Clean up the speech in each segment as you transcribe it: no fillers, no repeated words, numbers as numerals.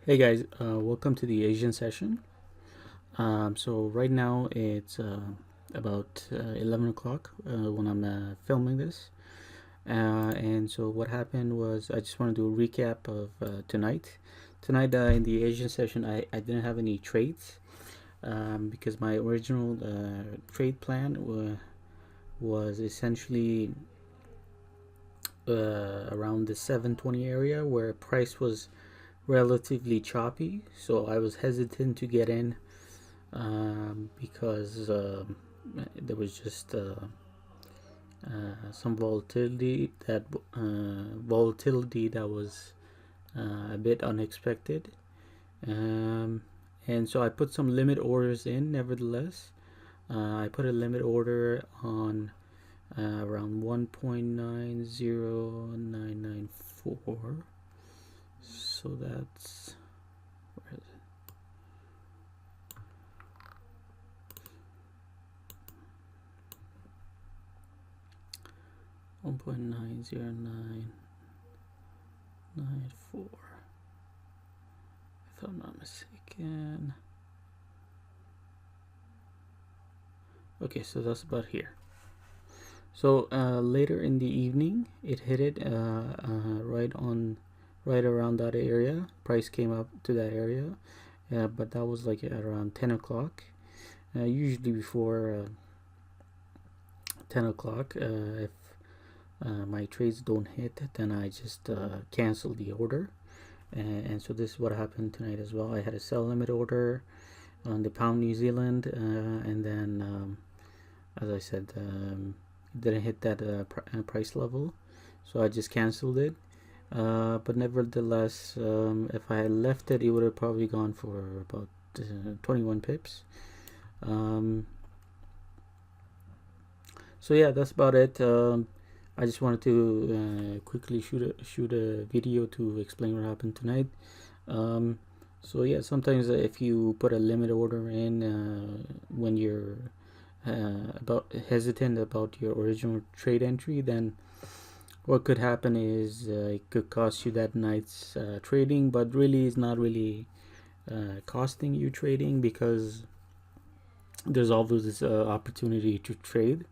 Hey guys, welcome to the Asian session. So right now it's about 11 o'clock when I'm filming this. And so what happened was I just want to do a recap of tonight. Tonight in the Asian session, I didn't have any trades because my original trade plan was essentially around the 720 area where price was relatively choppy, so I was hesitant to get in because there was just some volatility that was a bit unexpected, um, and so I put some limit orders in. Nevertheless, I put a limit order on around 1.90994. So that's, where is it? $1.90994, if I'm not mistaken. Okay, so that's about here. So later in the evening, it hit it right around that area. Price came up to that area, but that was like at around 10 o'clock. Usually before 10 o'clock, if my trades don't hit, then I just cancel the order. And so this is what happened tonight as well. I had a sell limit order on the pound New Zealand, and then as I said, it didn't hit that price level, so I just canceled it. But nevertheless, if I had left it, it would have probably gone for about 21 pips. So yeah, that's about it. I just wanted to quickly shoot a video to explain what happened tonight. So yeah, sometimes if you put a limit order in when you're about hesitant about your original trade entry, then what could happen is it could cost you that night's trading, but really it's not really costing you trading because there's always this opportunity to trade.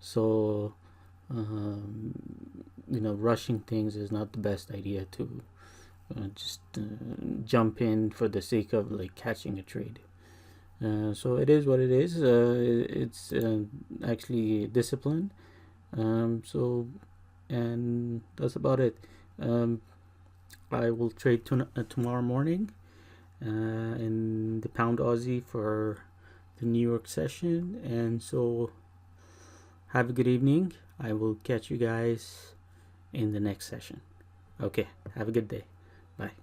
So rushing things is not the best idea to just jump in for the sake of like catching a trade. So it is what it is. It's actually discipline. So and that's about it. I will trade tomorrow morning in the pound Aussie for the New York session, and so have a good evening. I will catch you guys in the next session. Okay, have a good day. Bye.